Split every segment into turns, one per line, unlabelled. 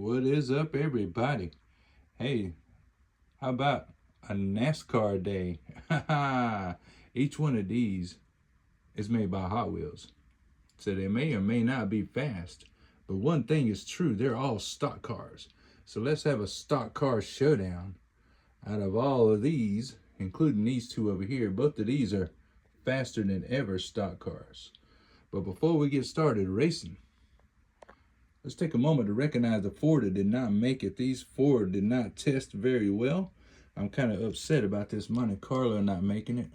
What is up, everybody? Hey, how about a NASCAR day? Each one of these is made by Hot Wheels, so they may or may not be fast. But one thing is true, they're all stock cars. So let's have a stock car showdown. Out of all of these, including these two over here, both of these are faster than ever stock cars. But before we get started racing, let's take a moment to recognize the four that did not make it. These four did not test very well. I'm kind of upset about this Monte Carlo not making it.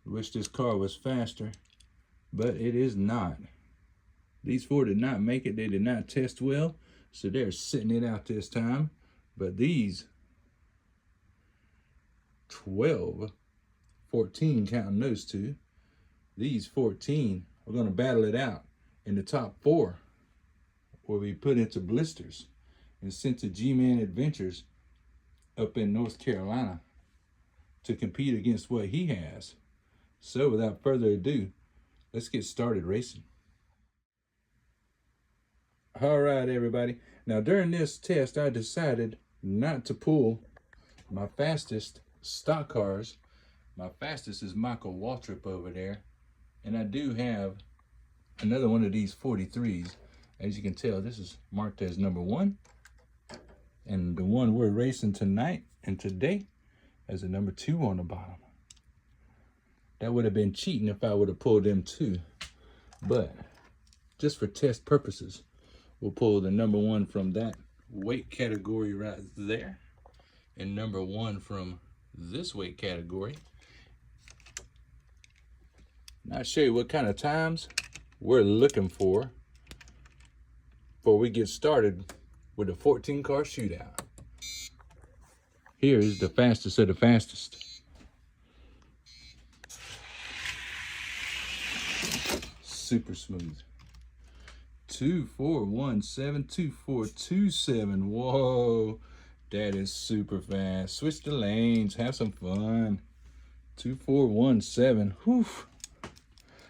Wish this car was faster, but it is not. These four did not make it. They did not test well, so they're sitting it out this time. But these 12, 14 counting those two, these 14 are going to battle it out in the top four, will be put into blisters and sent to G-Man Adventures up in North Carolina to compete against what he has. So without further ado, let's get started racing. All right, everybody. Now during this test, I decided not to pull my fastest stock cars. My fastest is Michael Waltrip over there. And I do have another one of these 43s. As you can tell, this is marked as number 1. And the one we're racing tonight and today has a number 2 on the bottom. That would have been cheating if I would have pulled them too. But just for test purposes, we'll pull the number 1 from that weight category right there. And number 1 from this weight category. Now I'll show you what kind of times we're looking for before we get started with the 14 car shootout. Here is the fastest of the fastest. Super smooth. 2417, 2427. Whoa, that is super fast. Switch the lanes, have some fun. 2417. Whew.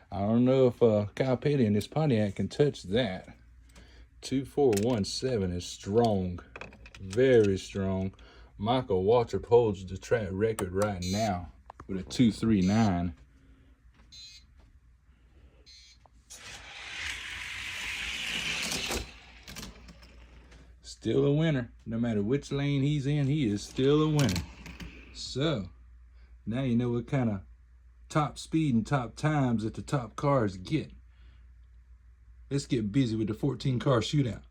I don't know if Kyle Petty and his Pontiac can touch that. 2417 is strong, very strong. Michael Waltrip holds the track record right now with a 239. Still a winner. No matter which lane he's in, he is still a winner. So now you know what kind of top speed and top times that the top cars get. Let's get busy with the 14 car shootout.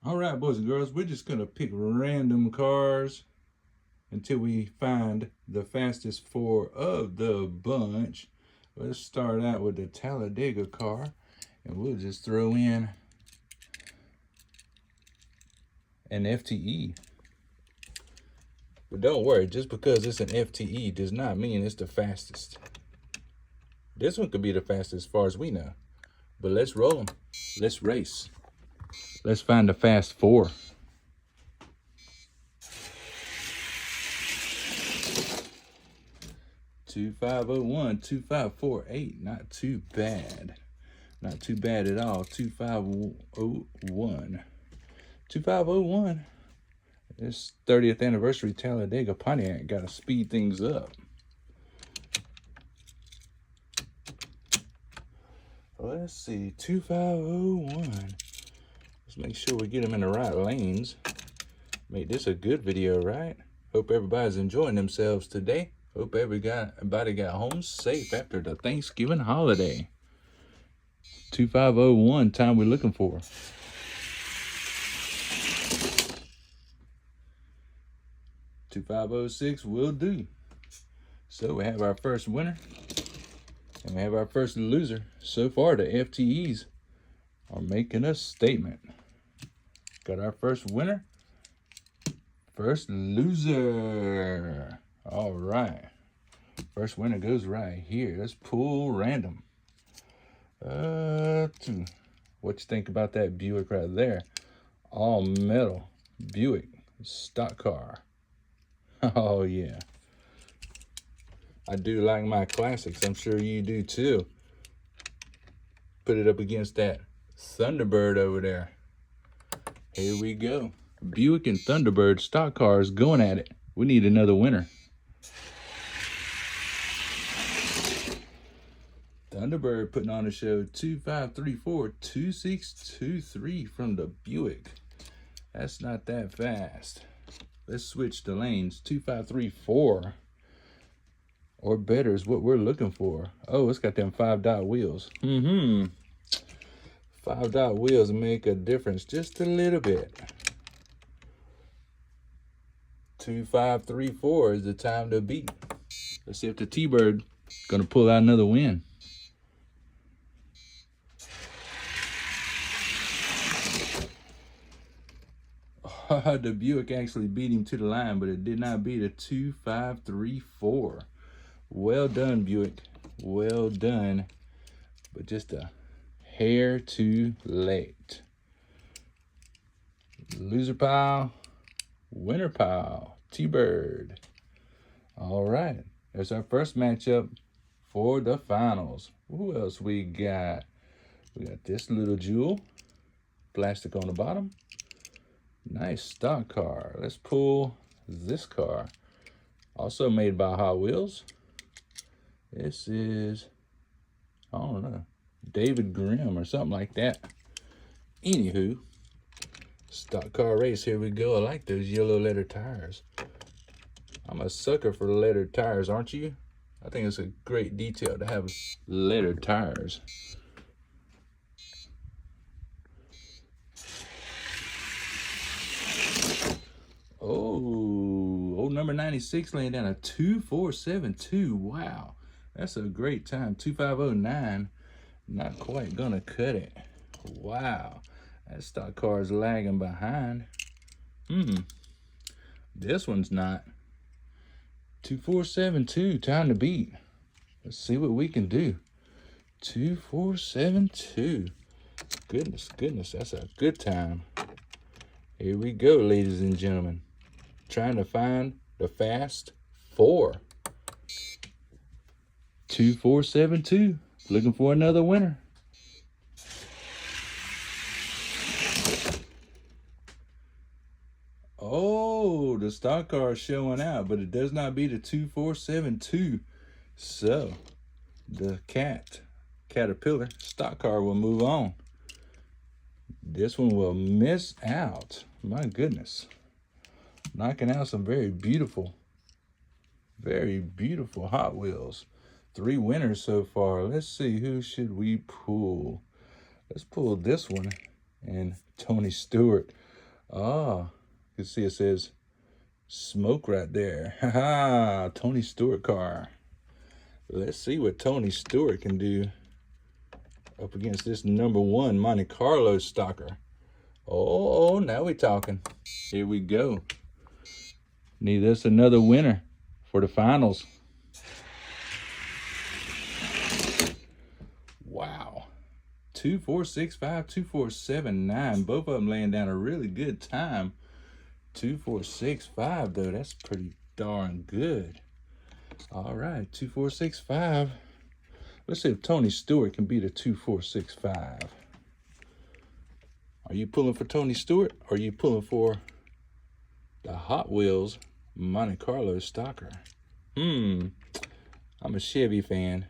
All right, boys and girls, we're just gonna pick random cars until we find the fastest 4 of the bunch. Let's start out with the Talladega car, and we'll just throw in an FTE. But don't worry, just because it's an FTE does not mean it's the fastest. This one could be the fastest as far as we know. But let's roll them. Let's race. Let's find the fast 4. (2501) 2548. Not too bad. Not too bad at all. 2501. 2501. This 30th anniversary Talladega Pontiac got to speed things up. Let's see, 2501. Let's make sure we get them in the right lanes. Make this a good video, right? Hope everybody's enjoying themselves today. Hope everybody got home safe after the Thanksgiving holiday. 2501, time we're looking for. 2506 will do. So we have our first winner and we have our first loser. So far the FTEs are making a statement. Got our first winner, first loser. All right, first winner goes right here. Let's pull random. What you think about that Buick right there? All metal Buick stock car. Oh yeah, I do like my classics. I'm sure you do too. Put it up against that Thunderbird over there. Here we go. Buick and Thunderbird stock cars going at it. We need another winner. Thunderbird putting on a show 2534-2623 from the Buick. That's not that fast. Let's switch the lanes. 2534 or better is what we're looking for. Oh, it's got them 5-dot wheels. 5-dot wheels make a difference just a little bit. 2534 is the time to beat. Let's see if the T-Bird gonna pull out another win. The Buick actually beat him to the line, but it did not beat a 2534. Well done, Buick. Well done. But just a hair too late. Loser pile, winner pile, T-Bird. All right, there's our first matchup for the finals. Who else we got? We got this little jewel, plastic on the bottom. Nice stock car. Let's pull this car. Also made by Hot Wheels. This is, I don't know, David Grimm or something like that. Anywho, stock car race, here we go. I like those yellow letter tires. I'm a sucker for lettered tires, aren't you? I think it's a great detail to have lettered tires. Oh, number 96 laying down a 2472. Wow, that's a great time. 2509, not quite gonna cut it. Wow, that stock car is lagging behind. This one's not. 2472, time to beat. Let's see what we can do. 2472. Goodness, that's a good time. Here we go, ladies and gentlemen. Trying to find the fast four. 2472. Looking for another winner. Oh, the stock car is showing out, but it does not beat a 2472. So the Caterpillar stock car will move on. This one will miss out. My goodness. Knocking out some very beautiful Hot Wheels. 3 winners so far. Let's see, who should we pull? Let's pull this one and Tony Stewart. Ah, you can see it says smoke right there. Haha, Tony Stewart car. Let's see what Tony Stewart can do up against this number 1 Monte Carlo stalker. Oh, now we're talking. Here we go. Need us another winner for the finals. Wow. 2465, 2479. Both of them laying down a really good time. 2465 though, that's pretty darn good. All right, 2465. Let's see if Tony Stewart can beat a 2465. Are you pulling for Tony Stewart or are you pulling for the Hot Wheels Monte Carlo stalker? I'm a Chevy fan.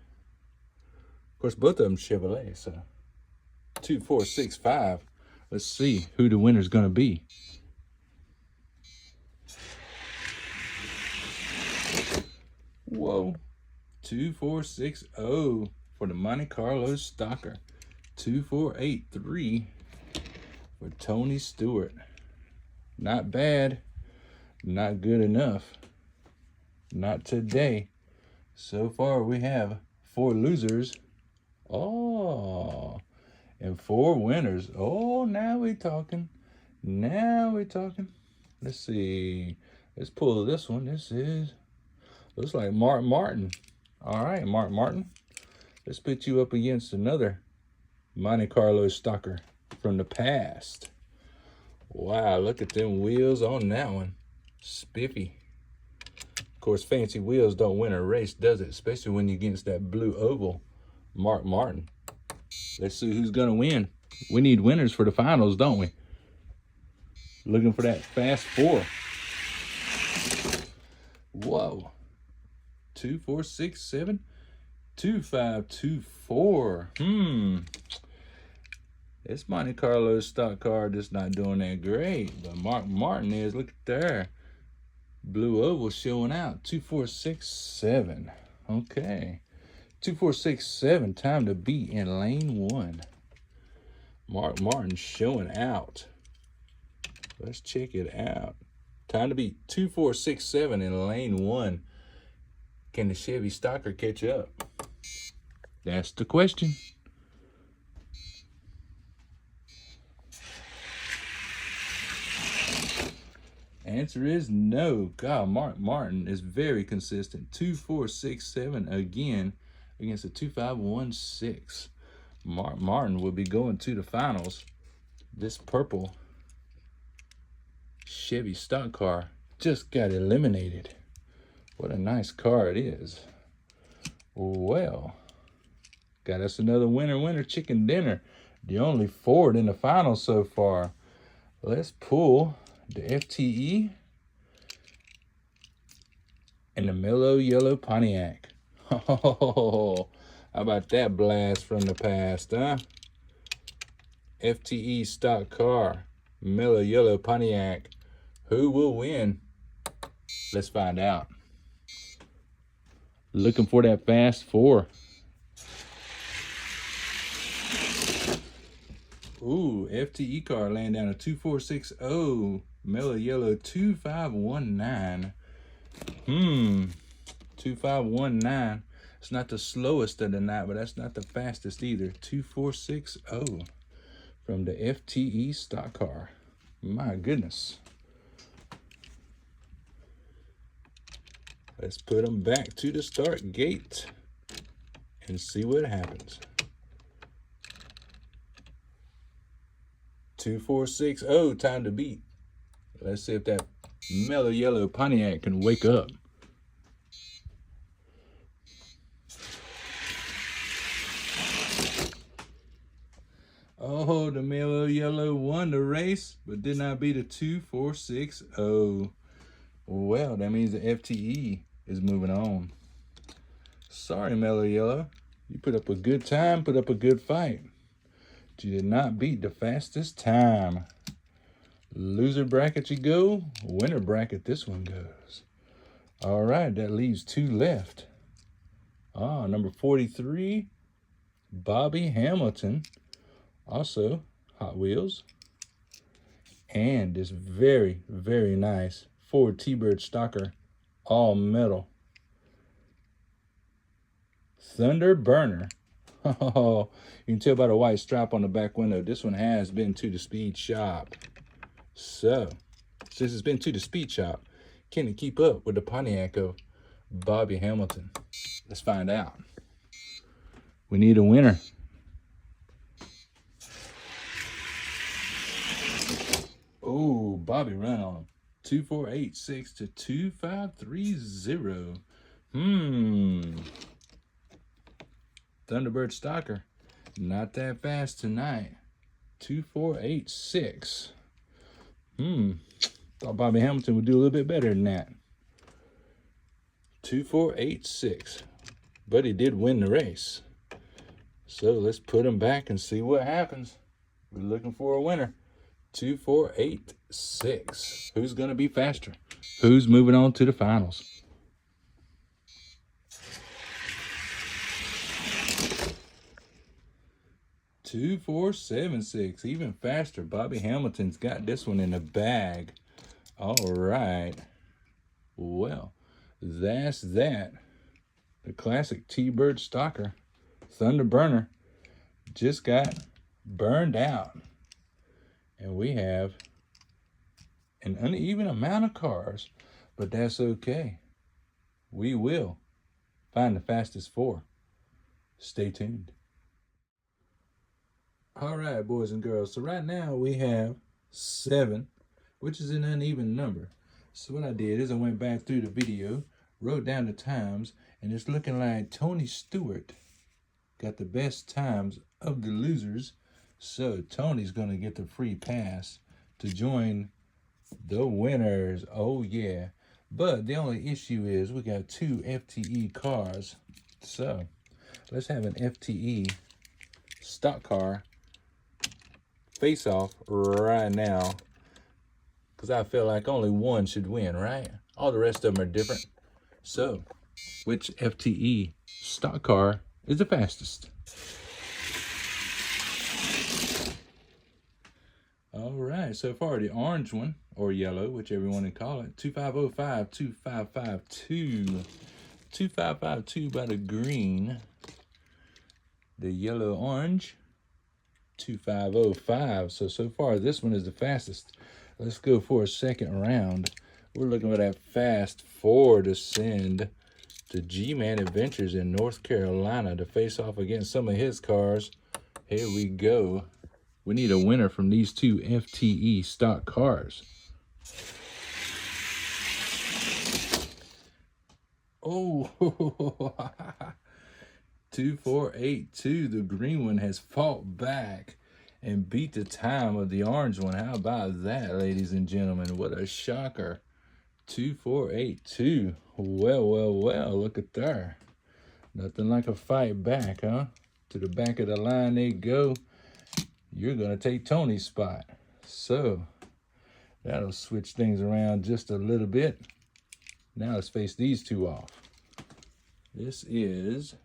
Of course, both of them Chevrolet, so 2465. Let's see who the winner's gonna be. Whoa, 2460 for the Monte Carlo stalker. 2483 for Tony Stewart. Not bad, not good enough. Not today. So far we have 4 losers. Oh, and 4 winners. Oh, now we're talking. Now we're talking. Let's see. Let's pull this one. This is, looks like Mark Martin. All right, Mark Martin. Let's put you up against another Monte Carlo stalker from the past. Wow, look at them wheels on that one. Spiffy. Of course, fancy wheels don't win a race, does it? Especially when you're against that blue oval, Mark Martin. Let's see who's gonna win. We need winners for the finals, don't we? Looking for that fast 4. Whoa. 2, 4, 6, 7, 2, 5, 2, 4. This Monte Carlo stock car just not doing that great. But Mark Martin is. Look at there. Blue oval showing out. 2, 4, 6, 7. Okay. 2, 4, 6, 7. Time to be in lane 1. Mark Martin showing out. Let's check it out. Time to be 2, 4, 6, 7 in lane 1. Can the Chevy Stalker catch up? That's the question. Answer is no. God, Mark Martin is very consistent. 2, 4, 6, 7 again against a 2, 5, 1, 6. Mark Martin will be going to the finals. This purple Chevy stock car just got eliminated. What a nice car it is. Well, got us another winner chicken dinner. The only Ford in the finals so far. Let's pull the FTE and the mellow yellow Pontiac. Oh, how about that blast from the past, huh? FTE stock car, mellow yellow Pontiac. Who will win? Let's find out. Looking for that fast 4. Ooh, FTE car laying down a 2460 mellow yellow 2519. 2519. It's not the slowest of the night, but that's not the fastest either. 2460 from the FTE stock car. My goodness. Let's put them back to the start gate and see what happens. 2460, time to beat. Let's see if that mellow yellow Pontiac can wake up. Oh, the mellow yellow won the race, but did not beat a 2460. Well, that means the FTE is moving on. Sorry, mellow yellow. You put up a good time, put up a good fight. But you did not beat the fastest time. Loser bracket you go, winner bracket this one goes. All right, that leaves 2 left. Number 43, Bobby Hamilton. Also, Hot Wheels. And this very, very nice Ford T-Bird Stalker, all metal. Thunder Burner. Oh, you can tell by the white stripe on the back window, this one has been to the speed shop. So, since it's been to the speed shop, can it keep up with the Pontiac of Bobby Hamilton? Let's find out. We need a winner. Oh, Bobby ran on him. 2486 to 2530. Thunderbird Stalker, not that fast tonight. 2486. Thought Bobby Hamilton would do a little bit better than that. 2486. But he did win the race. So let's put him back and see what happens. We're looking for a winner. 2486. Who's going to be faster? Who's moving on to the finals? Two, 4, 7, 6. Even faster. Bobby Hamilton's got this one in the bag. All right. Well, that's that. The classic T-Bird Stalker Thunder Burner just got burned out. And we have an uneven amount of cars, but that's okay. We will find the fastest 4. Stay tuned. All right, boys and girls. So right now we have 7, which is an uneven number. So what I did is I went back through the video, wrote down the times, and it's looking like Tony Stewart got the best times of the losers. So Tony's going to get the free pass to join The winners. Oh, yeah. But the only issue is we got 2 FTE cars. So let's have an FTE stock car face off right now. Because I feel like only one should win, right? All the rest of them are different. So, which FTE stock car is the fastest? All right, so far the orange one, or yellow, whichever you want to call it, 2505, 2552. 2552 by the green. The yellow orange, 2505. So far this one is the fastest. Let's go for a second round. We're looking for that fast 4 to send to G-Man Adventures in North Carolina to face off against some of his cars. Here we go. We need a winner from these 2 FTE stock cars. Oh, 2482. The green one has fought back and beat the time of the orange one. How about that, ladies and gentlemen? What a shocker. 2482. Well, look at there. Nothing like a fight back, huh? To the back of the line they go. You're going to take Tony's spot. So that'll switch things around just a little bit. Now let's face these 2 off. This is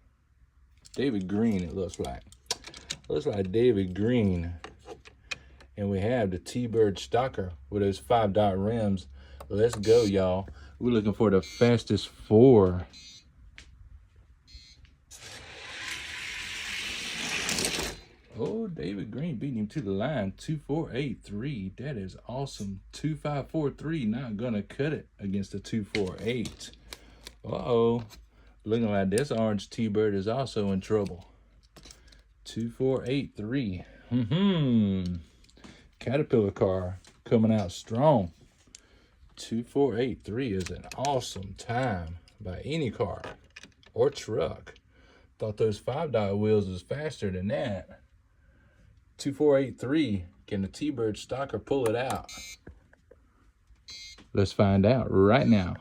David Green, it looks like. Looks like David Green. And we have the T-Bird Stalker with those 5-dot rims. Let's go, y'all. We're looking for the fastest 4. Oh, David Green beating him to the line. 2483. That is awesome. 2543. Not gonna cut it against the 248. Uh-oh. Looking like this orange T-Bird is also in trouble. 2483. Caterpillar car coming out strong. 2483 is an awesome time by any car or truck. Thought those 5-dot wheels was faster than that. 2483. Can the T-Bird Stalker pull it out? Let's find out right now.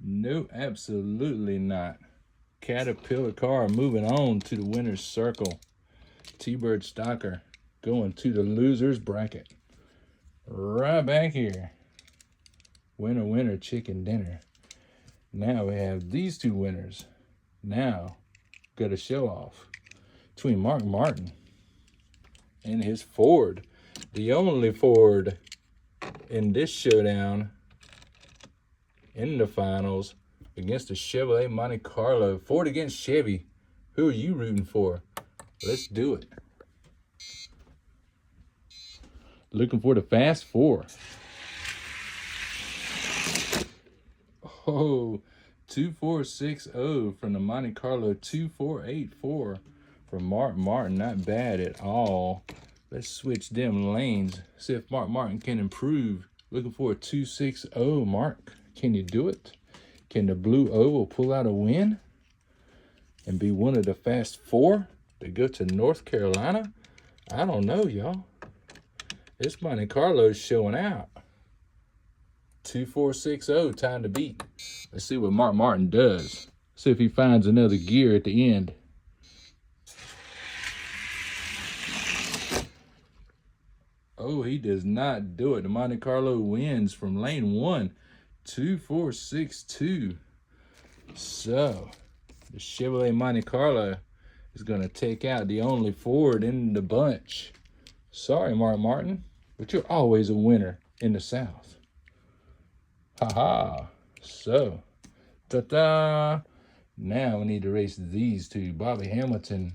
No, absolutely not. Caterpillar car moving on to the winner's circle. T-Bird Stalker going to the loser's bracket. Right back here. Winner, winner, chicken dinner. Now we have these 2 winners. Now, got a show off between Mark Martin and his Ford. The only Ford in this showdown in the finals against the Chevrolet Monte Carlo. Ford against Chevy. Who are you rooting for? Let's do it. Looking for the fast 4. Oh, 2460 from the Monte Carlo. 2484 from Mark Martin. Not bad at all. Let's switch them lanes. See if Mark Martin can improve. Looking for a 260. Mark, can you do it? Can the blue oval pull out a win and be one of the fast 4 to go to North Carolina? I don't know, y'all. This Monte Carlo's showing out. 2460, time to beat. Let's see what Mark Martin does. See if he finds another gear at the end. Oh, he does not do it. The Monte Carlo wins from lane 1. 2462. So, the Chevrolet Monte Carlo is going to take out the only Ford in the bunch. Sorry, Mark Martin, but you're always a winner in the South. Ha-ha. So, ta-da. Now we need to race these 2, Bobby Hamilton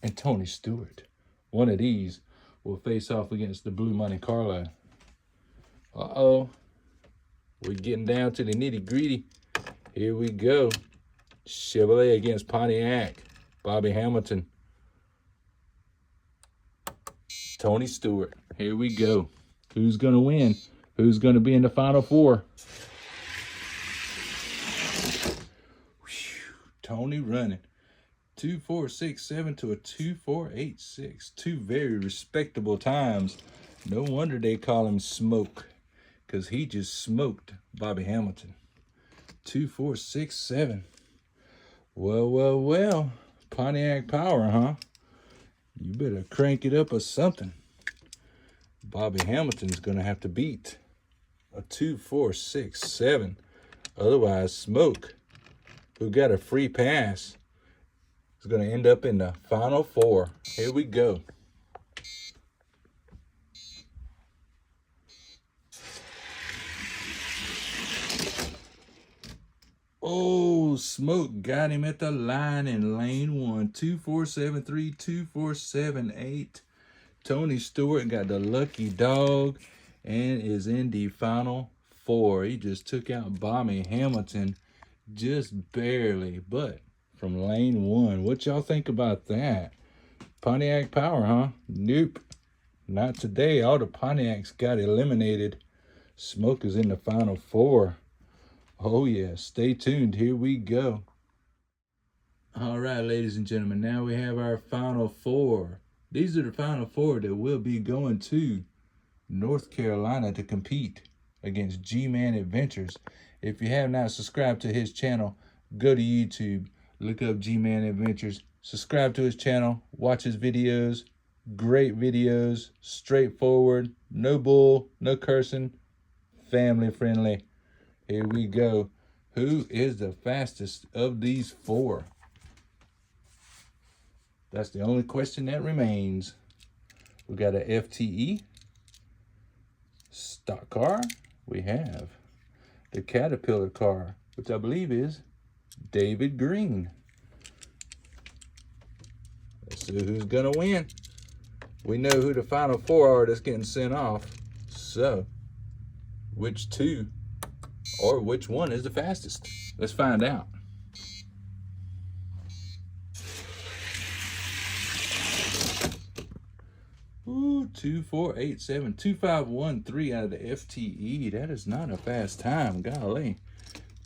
and Tony Stewart. One of these will face off against the blue Monte Carlo. Uh-oh. We're getting down to the nitty-gritty. Here we go. Chevrolet against Pontiac. Bobby Hamilton. Tony Stewart. Here we go. Who's going to win? Who's going to be in the Final 4? Whew, Tony running. 2467 to a 2486. Two very respectable times. No wonder they call him Smoke, because he just smoked Bobby Hamilton. 2467. Well. Pontiac power, huh? You better crank it up or something. Bobby Hamilton's gonna have to beat a 2467. Otherwise, Smoke, who got a free pass, is gonna end up in the final four. Here we go. Oh, Smoke got him at the line in lane one. 2473, 2478. Tony Stewart got the lucky dog and is in the final four. He just took out Bobby Hamilton just barely, but from lane one. What y'all think about that? Pontiac power, huh? Nope. Not today. All the Pontiacs got eliminated. Smoke is in the final four. Oh yeah, stay tuned. Here we go. All right, ladies and gentlemen, now we have our final four. These are the final four that will be going to North Carolina to compete against G-Man Adventures. If you have not subscribed to his channel, go to YouTube, look up G-Man Adventures, subscribe to his channel, watch his videos. Great videos, straightforward, no bull, no cursing, family friendly. Here we go. Who is the fastest of these four? That's the only question that remains. We got a FTE stock car. We have the Caterpillar car, which I believe is David Green. Let's see who's gonna win. We know who the final four are that's getting sent off. So, which two or which one is the fastest? Let's find out. Ooh, 2487, 2513 out of the FTE. That is not a fast time, golly.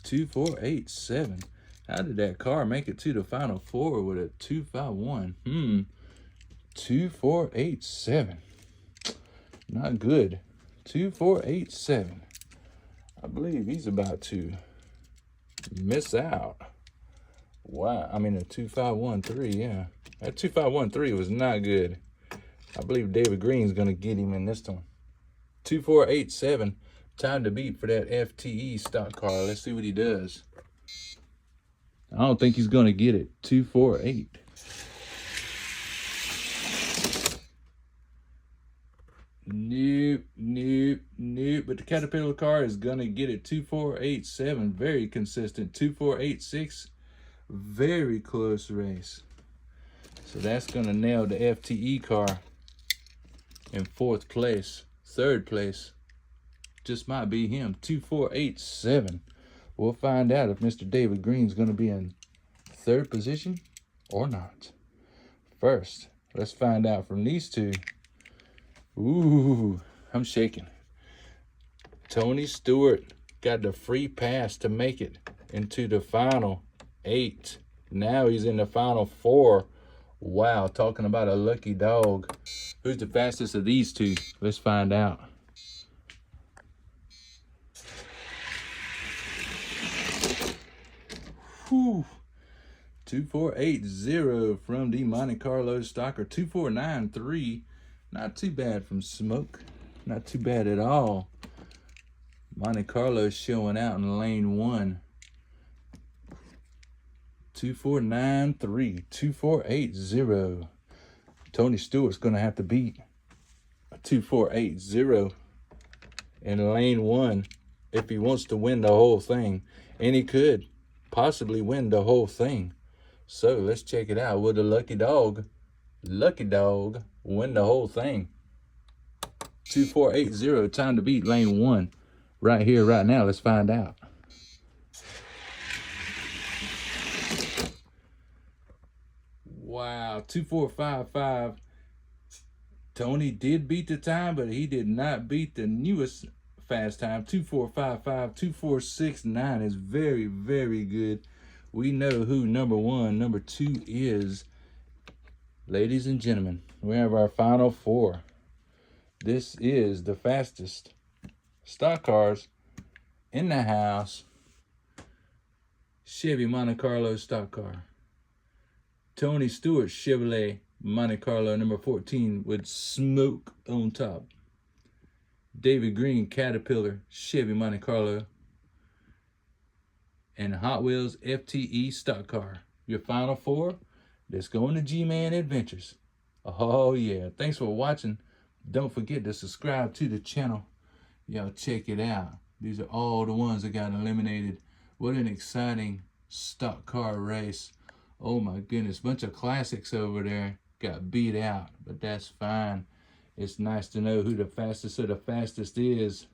2487. How did that car make it to the final four with a 251? 2487. Not good. 2487. I believe he's about to miss out. Wow, I mean a 2513, yeah. That 2513 was not good. I believe David Green's gonna get him in this one. 2487, time to beat for that FTE stock car. Let's see what he does. I don't think he's gonna get it. 248. Nope. But the Caterpillar car is gonna get it. 2487, very consistent. 2486, very close race. So that's gonna nail the FTE car in fourth place. Third place just might be him. 2487. We'll find out if Mr. David Green's gonna be in third position or not. First, let's find out from these two. Ooh, I'm shaking. Tony Stewart got the free pass to make it into the final 8. Now he's in the final 4. Wow, talking about a lucky dog. Who's the fastest of these two? Let's find out. Whew. 2480 from the Monte Carlo Stalker. 2493. Not too bad from Smoke. Not too bad at all. Monte Carlo showing out in lane 1. 2493. 2480. Tony Stewart's going to have to beat a 2480 in lane 1 if he wants to win the whole thing. And he could possibly win the whole thing. So let's check it out. Will the lucky dog win the whole thing? 2480, time to beat lane 1 right here, right now. Let's find out. Wow, 2455. Tony did beat the time, but he did not beat the newest fast time. 2455, 2469 is very, very good. we know who number 1, number 2 is. Ladies and gentlemen, we have our final 4. This is the fastest stock cars in the house. Chevy Monte Carlo stock car. Tony Stewart Chevrolet Monte Carlo number 14 with smoke on top. David Green Caterpillar Chevy Monte Carlo. And Hot Wheels FTE stock car. Your final 4. Let's go into G-Man Adventures. Oh yeah, thanks for watching. Don't forget to subscribe to the channel. Y'all check it out. These are all the ones that got eliminated. What an exciting stock car race. Oh my goodness, bunch of classics over there got beat out, but that's fine. It's nice to know who the fastest of the fastest is.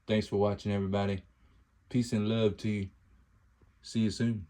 Thanks for watching, everybody. Peace and love to you. See you soon.